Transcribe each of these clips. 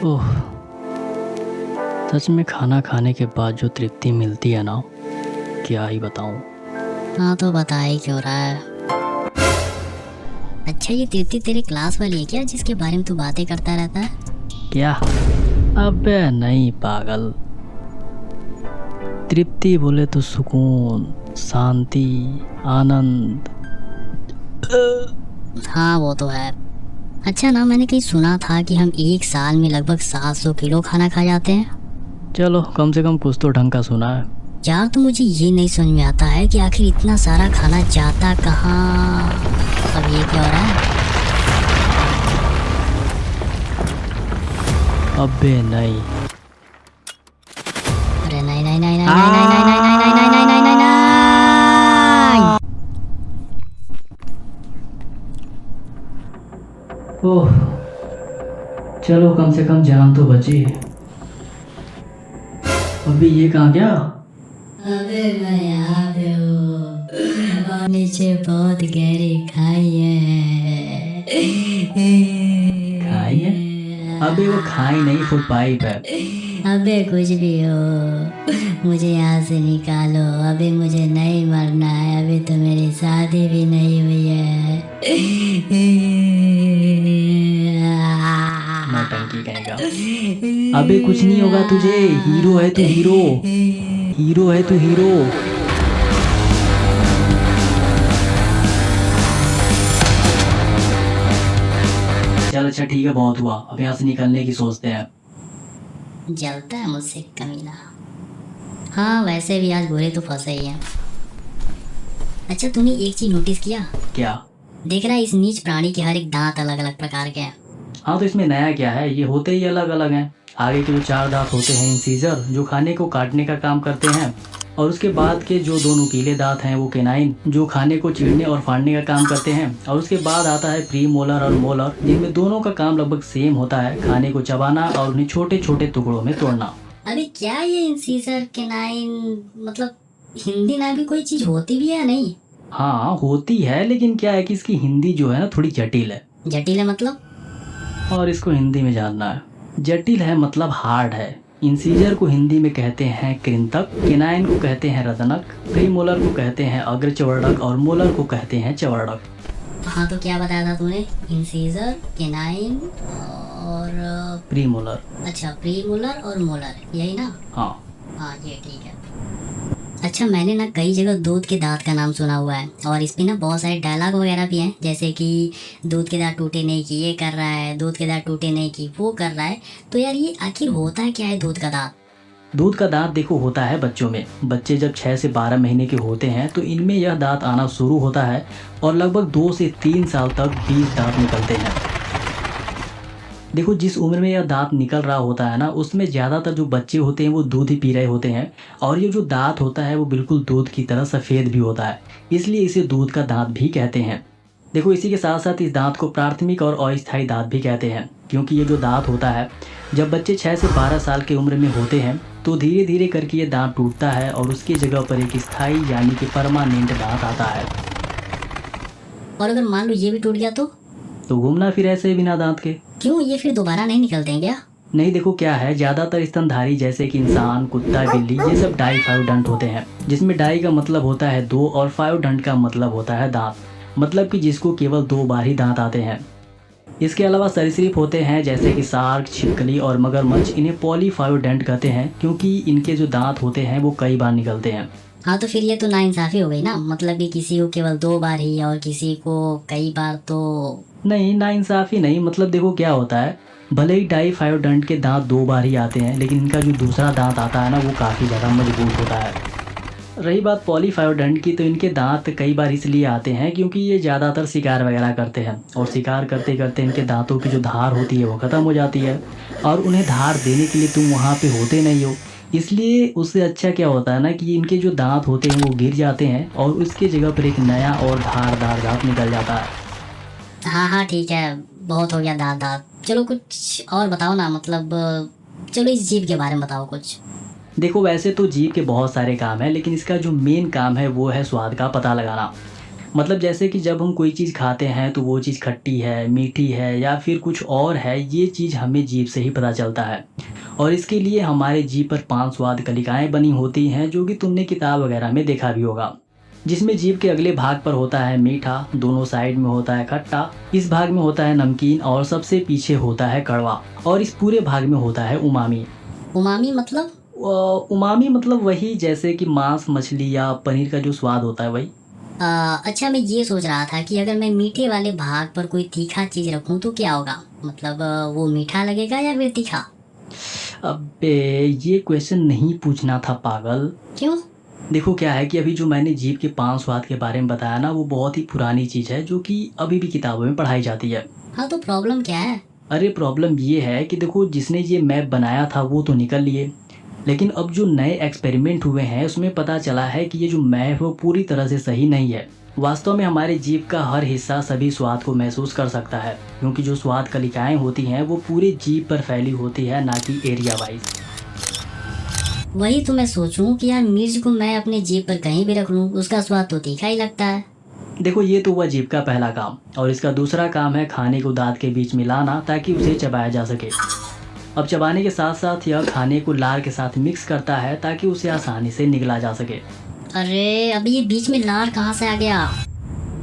ओह, सच में खाना खाने के बाद जो तृप्ति मिलती है ना, क्या ही बताऊं। हाँ तो बता ही क्यों रहा है। अच्छा ये तृप्ति तेरे क्लास वाली है क्या, जिसके बारे में तू बातें करता रहता है? क्या? अबे नहीं पागल, तृप्ति बोले तो सुकून, शांति, आनंद। हाँ वो तो है। अच्छा ना, मैंने कहीं सुना था कि हम एक साल में लगभग 700 किलो खाना खा जाते हैं। चलो कम से कम कुछ तो ढंग का सुना है। यार तो मुझे ये नहीं समझ में आता है कि आखिर इतना सारा खाना जाता कहाँ। अब ये क्या हो रहा है? अबे नहीं। अरे नहीं नहीं नहीं नहीं नहीं नहीं नहीं नहीं नहीं नहीं नहीं नहीं नहीं नहीं। ओह, चलो कम से कम जान तो बची। अभी ये कहाँ गया? अबे मैं यहाँ पे हूँ और नीचे बहुत गहरी खाई है। खाई है? अबे वो खाई नहीं, फुल पाइप है। अबे कुछ भी हो, मुझे यहाँ से निकालो। अभी मुझे नहीं मरना है, अभी तो मेरी शादी भी नहीं हुई है। नौटंकी कहेगा। अबे कुछ नहीं होगा तुझे, हीरो है तू, हीरो। हीरो है तू, हीरो। चल अच्छा ठीक है, बहुत हुआ, अब यहाँ से निकलने की सोचते हैं। जलता है मुझसे कमीना। हाँ वैसे भी आज बुरे तो फंसे ही हैं। अच्छा तूने एक चीज नोटिस किया? क्या? देख रहा है इस नीच प्राणी के हर एक दांत अलग अलग प्रकार के हैं। हाँ तो इसमें नया क्या है, ये होते ही अलग अलग हैं। आगे के जो 4 दांत होते हैं इंसीजर, जो खाने को काटने का काम करते हैं, और उसके बाद के जो 2 नुकीले दांत हैं वो केनाइन, जो खाने को चीरने और फाड़ने का काम करते हैं। और उसके बाद आता है प्री मोलर और मोलर, जिनमें दोनों का काम लगभग सेम होता है, खाने को चबाना और उन्हें छोटे छोटे टुकड़ों में तोड़ना। अरे क्या ये इंसीजर केनाइन, मतलब हिंदी ना भी कोई चीज होती भी है या नहीं? हाँ होती है, लेकिन क्या है कि इसकी हिंदी जो है ना थोड़ी जटिल है। जटिल है मतलब? और इसको हिंदी में जानना है। जटिल है मतलब हार्ड है। इंसीजर को हिंदी में कहते हैं कृंतक, केनाइन को कहते हैं रदनक, प्रीमोलर को कहते हैं अग्रचवर्णक और मोलर को कहते हैं चवर्णक। हाँ तो क्या बताया था तूने? इंसीजर, केनाइन और प्रीमोलर। अच्छा प्रीमोलर और मोलर, यही ना? हाँ। हाँ ये ठीक है। अच्छा मैंने ना कई जगह दूध के दांत का नाम सुना हुआ है, और इस पे ना बहुत सारे डायलॉग वगैरह भी हैं, जैसे कि दूध के दांत टूटे नहीं कि ये कर रहा है, दूध के दांत टूटे नहीं कि वो कर रहा है। तो यार ये आखिर होता है क्या है दूध का दांत? दूध का दांत देखो होता है बच्चों में। बच्चे जब 6 से 12 महीने के होते हैं तो इनमें यह दांत आना शुरू होता है, और लगभग 2 से 3 साल तक 20 दांत निकलते हैं। देखो जिस उम्र में यह दांत निकल रहा होता है ना, उसमें ज़्यादातर जो बच्चे होते हैं वो दूध ही पी रहे होते हैं, और ये जो दांत होता है वो बिल्कुल दूध की तरह सफ़ेद भी होता है, इसलिए इसे दूध का दांत भी कहते हैं। देखो इसी के साथ साथ इस दांत को प्राथमिक और अस्थायी दांत भी कहते हैं, क्योंकि ये जो दांत होता है जब बच्चे 6 से 12 साल की उम्र में होते हैं तो धीरे धीरे करके ये दांत टूटता है और उसकी जगह पर एक स्थायी यानी कि परमानेंट दांत आता है। और अगर मान लो ये भी टूट गया तो घूमना फिर ऐसे ही बिना दांत के। क्यों, ये फिर दोबारा नहीं निकलते हैं क्या? नहीं देखो क्या है, ज़्यादातर स्तनधारी जैसे कि इंसान, कुत्ता, बिल्ली, ये सब डाई फाइव डंट होते हैं, जिसमें डाई का मतलब होता है 2 और फाइव डंट का मतलब होता है दांत, मतलब कि जिसको केवल 2 बार ही दांत आते हैं। इसके अलावा सरीसृप होते हैं जैसे कि शार्क, छिपकली और मगरमच्छ, इन्हें पॉलीफाइवडेंट कहते हैं, क्योंकि इनके जो दांत होते हैं वो कई बार निकलते हैं। हाँ तो फिर ये तो नाइंसाफी हो गई ना, मतलब कि किसी को केवल 2 बार ही और किसी को कई बार तो। नहीं नाइंसाफ़ी नहीं, मतलब देखो क्या होता है, भले ही डाई फाइव डंट के दांत 2 बार ही आते हैं, लेकिन इनका जो दूसरा दांत आता है ना वो काफ़ी ज़्यादा मजबूत होता है। रही बात पॉलीफाइव डंट की, तो इनके दांत कई बार इसलिए आते हैं क्योंकि ये ज़्यादातर शिकार वगैरह करते हैं, और शिकार करते करते इनके दांतों की जो धार होती है वो ख़त्म हो जाती है, और उन्हें धार देने के लिए तुम वहाँ पे होते नहीं हो, इसलिए उससे अच्छा क्या होता है ना कि इनके जो दांत होते हैं वो गिर जाते हैं और उसके जगह पर एक नया और धारदार दांत निकल जाता है। हाँ हाँ ठीक है, बहुत हो गया दांत दांत। चलो कुछ और बताओ ना, मतलब चलो इस जीव के बारे में बताओ कुछ। देखो वैसे तो जीभ के बहुत सारे काम हैं, लेकिन इसका जो मेन काम है वो है स्वाद का पता लगाना। मतलब जैसे कि जब हम कोई चीज़ खाते हैं तो वो चीज़ खट्टी है, मीठी है या फिर कुछ और है, ये चीज़ हमें जीभ से ही पता चलता है। और इसके लिए हमारे जीभ पर 5 स्वाद कलिकाएँ बनी होती हैं, जो कि तुमने किताब वगैरह में देखा भी होगा। जिसमें जीभ के अगले भाग पर होता है मीठा, दोनों साइड में होता है खट्टा, इस भाग में होता है नमकीन और सबसे पीछे होता है कड़वा और इस पूरे भाग में होता है उमामी। उमामी मतलब? उमामी मतलब वही जैसे कि मांस, मछली या पनीर का जो स्वाद होता है वही। अच्छा, मैं ये सोच रहा था कि अगर मैं मीठे वाले भाग पर कोई तीखा चीज़ रखूं तो क्या होगा? मतलब वो मीठा लगेगा या फिर तीखा? अबे ये क्वेश्चन नहीं पूछना था पागल। क्यों? देखो क्या है कि अभी जो मैंने जीभ के 5 स्वाद के बारे में बताया ना, वो बहुत ही पुरानी चीज़ है जो कि अभी भी किताबों में पढ़ाई जाती है। हाँ, तो प्रॉब्लम क्या है? अरे प्रॉब्लम ये है कि देखो जिसने ये मैप बनाया था वो तो निकल लिए, लेकिन अब जो नए एक्सपेरिमेंट हुए हैं उसमें पता चला है कि ये जो मैप है वो पूरी तरह से सही नहीं है। वास्तव में हमारे जीभ का हर हिस्सा सभी स्वाद को महसूस कर सकता है, क्योंकि जो स्वाद कलिकाएं होती हैं वो पूरे जीभ पर फैली होती है, ना कि एरिया वाइज। वही तो मैं सोचूं कि यार मिर्च को मैं अपने जीभ पर कहीं भी रख लूं, उसका स्वाद तो तीखा ही लगता है। देखो ये तो हुआ जीभ का पहला काम, और इसका दूसरा काम है खाने को दांत के बीच मिलाना ताकि उसे चबाया जा सके। अब चबाने के साथ साथ यह खाने को लार के साथ मिक्स करता है ताकि उसे आसानी से निगला जा सके। अरे अभी ये बीच में लार कहाँ से आ गया?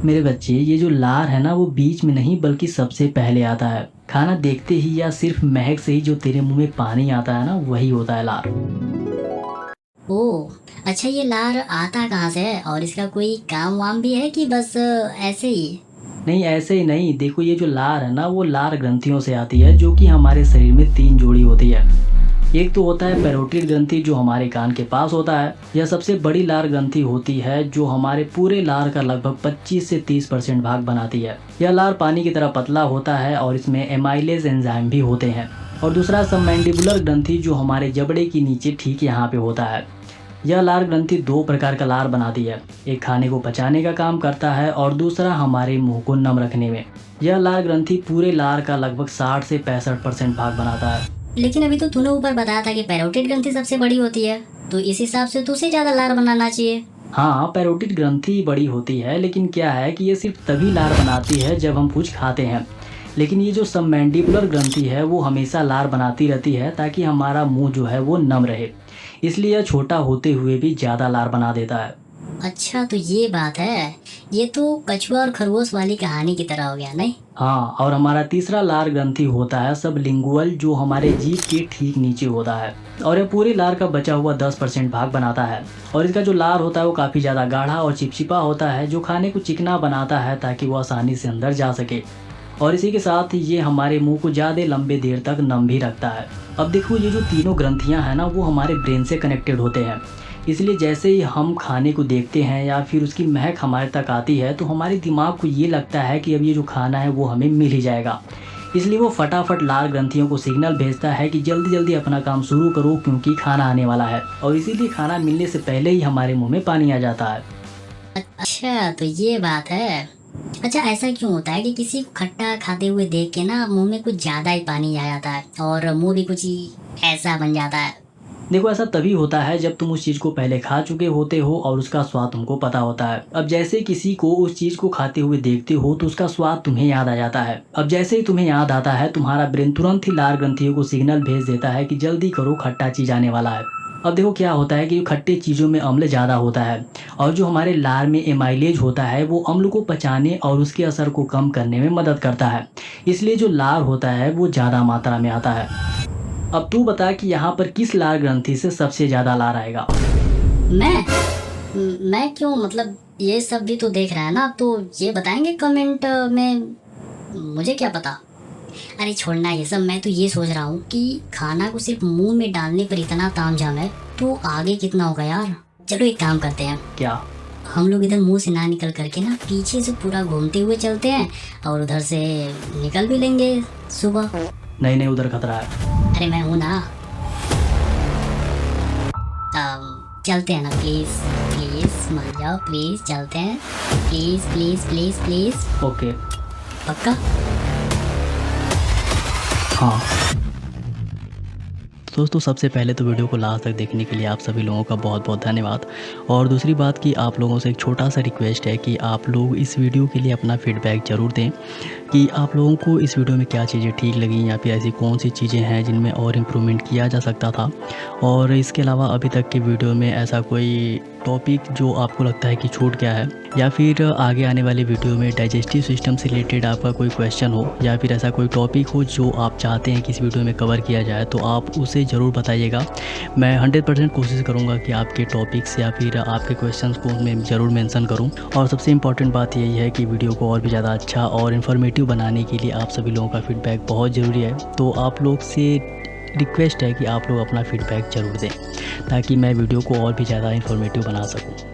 मेरे बच्चे, ये जो लार है ना वो बीच में नहीं बल्कि सबसे पहले आता है। खाना देखते ही या सिर्फ महक से ही जो तेरे मुंह में पानी आता है ना, वही होता है लार। ओह, अच्छा, ये लार आता कहाँ से है और इसका कोई काम वाम भी है कि बस ऐसे ही? नहीं ऐसे ही नहीं, देखो ये जो लार है ना वो लार ग्रंथियों से आती है, जो कि हमारे शरीर में 3 जोड़ी होती है। एक तो होता है पैरोटिड ग्रंथि जो हमारे कान के पास होता है। यह सबसे बड़ी लार ग्रंथि होती है जो हमारे पूरे लार का लगभग 25 से 30% भाग बनाती है। यह लार पानी की तरह पतला होता है और इसमें एमाइलेज एंजाइम भी होते हैं। और दूसरा सबमैंडिबुलर ग्रंथि जो हमारे जबड़े के नीचे ठीक यहाँ पे होता है। यह लार ग्रंथि 2 प्रकार का लार बनाती है, एक खाने को पचाने का काम करता है और दूसरा हमारे मुंह को नम रखने में। यह लार ग्रंथि पूरे लार का लगभग 60 से 65% भाग बनाता है। लेकिन अभी तो तूने ऊपर बताया था कि पैरोटिड ग्रंथि सबसे बड़ी होती है, तो इस हिसाब से तो उसे ज्यादा लार बनाना चाहिए। हाँ, पैरोटिड ग्रंथि बड़ी होती है, लेकिन क्या है कि ये सिर्फ तभी लार बनाती है जब हम कुछ खाते हैं। लेकिन ये जो सबमैंडिबुलर ग्रंथि है वो हमेशा लार बनाती रहती है ताकि हमारा मुंह जो है वो नम रहे, इसलिए यह छोटा होते हुए भी ज़्यादा लार बना देता है। अच्छा, तो ये बात है। ये तो कछुआ और खरगोश वाली कहानी की तरह हो गया, नहीं? हाँ, और हमारा तीसरा लार ग्रंथि होता है सबलिंगुअल जो हमारे जीभ के ठीक नीचे होता है, और यह पूरी लार का बचा हुआ 10% भाग बनाता है। और इसका जो लार होता है वो काफ़ी ज़्यादा गाढ़ा और चिपचिपा होता है, जो खाने को चिकना बनाता है ताकि वो आसानी से अंदर जा सके। और इसी के साथ ये हमारे मुंह को ज़्यादा लंबे देर तक नम भी रखता है। अब देखो ये जो तीनों ग्रंथियां हैं ना वो हमारे ब्रेन से कनेक्टेड होते हैं, इसलिए जैसे ही हम खाने को देखते हैं या फिर उसकी महक हमारे तक आती है तो हमारे दिमाग को ये लगता है कि अब ये जो खाना है वो हमें मिल ही जाएगा। इसलिए वो फटाफट लार ग्रंथियों को सिग्नल भेजता है कि जल्दी जल्दी अपना काम शुरू करो क्योंकि खाना आने वाला है, और इसीलिए खाना मिलने से पहले ही हमारे मुँह में पानी आ जाता है। अच्छा, तो ये बात है। अच्छा, ऐसा क्यों होता है कि किसी को खट्टा खाते हुए देख के ना मुंह में कुछ ज्यादा ही पानी आ जाता है और मुंह भी कुछ ही ऐसा बन जाता है? देखो ऐसा तभी होता है जब तुम उस चीज़ को पहले खा चुके होते हो और उसका स्वाद तुमको पता होता है। अब जैसे किसी को उस चीज़ को खाते हुए देखते हो तो उसका स्वाद तुम्हें याद आ जाता है। अब जैसे ही तुम्हें याद आता है तुम्हारा ब्रेन तुरंत ही लार ग्रंथियों को सिग्नल भेज देता है कि जल्दी करो, खट्टा चीज़ आने वाला है। अब देखो क्या होता है कि खट्टे चीज़ों में अम्ल ज़्यादा होता है, और जो हमारे लार में एमाइलेज होता है वो अम्ल को पचाने और उसके असर को कम करने में मदद करता है, इसलिए जो लार होता है वो ज़्यादा मात्रा में आता है। अब तू बता कि यहाँ पर किस लार ग्रंथि से सबसे ज़्यादा लार आएगा? मैं क्यों? मतलब ये सब भी तो देख रहा है ना, तो ये बताएंगे कमेंट में? मुझे क्या पता। अरे छोड़ना ये सब, मैं तो ये सोच रहा हूँ कि खाना को सिर्फ मुंह में डालने पर इतना तामझाम है तो आगे कितना होगा यार। चलो एक काम करते हैं, क्या? हम लोग इधर मुंह से ना निकल करके ना पीछे से पूरा घूमते हुए चलते हैं और उधर से निकल भी लेंगे सुबह। नहीं, उधर खतरा है। अरे मैं हूँ ना। चलते हैं ना, प्लीज प्लीज मान जाओ, प्लीज चलते हैं, please please please please. Okay. पक्का? हाँ, दोस्तों सबसे पहले तो वीडियो को लास्ट तक देखने के लिए आप सभी लोगों का बहुत बहुत धन्यवाद। और दूसरी बात कि आप लोगों से एक छोटा सा रिक्वेस्ट है कि आप लोग इस वीडियो के लिए अपना फीडबैक ज़रूर दें कि आप लोगों को इस वीडियो में क्या चीज़ें ठीक लगी या फिर ऐसी कौन सी चीज़ें हैं जिनमें और इम्प्रूवमेंट किया जा सकता था। और इसके अलावा अभी तक की वीडियो में ऐसा कोई टॉपिक जो आपको लगता है कि छूट गया है, या फिर आगे आने वाली वीडियो में डाइजेस्टिव सिस्टम से रिलेटेड आपका कोई क्वेश्चन हो, या फिर ऐसा कोई टॉपिक हो जो आप चाहते हैं कि इस वीडियो में कवर किया जाए, तो आप उसे ज़रूर बताइएगा। मैं 100% कोशिश करूँगा कि आपके टॉपिक्स या फिर आपके क्वेश्चंस को मैं ज़रूर मेंशन करूँ। और सबसे इम्पॉर्टेंट बात यही है कि वीडियो को और भी ज़्यादा अच्छा और इन्फॉर्मेटिव बनाने के लिए आप सभी लोगों का फीडबैक बहुत ज़रूरी है। तो आप लोग से रिक्वेस्ट है कि आप लोग अपना फीडबैक ज़रूर दें ताकि मैं वीडियो को और भी ज़्यादा इन्फॉर्मेटिव बना सकूँ।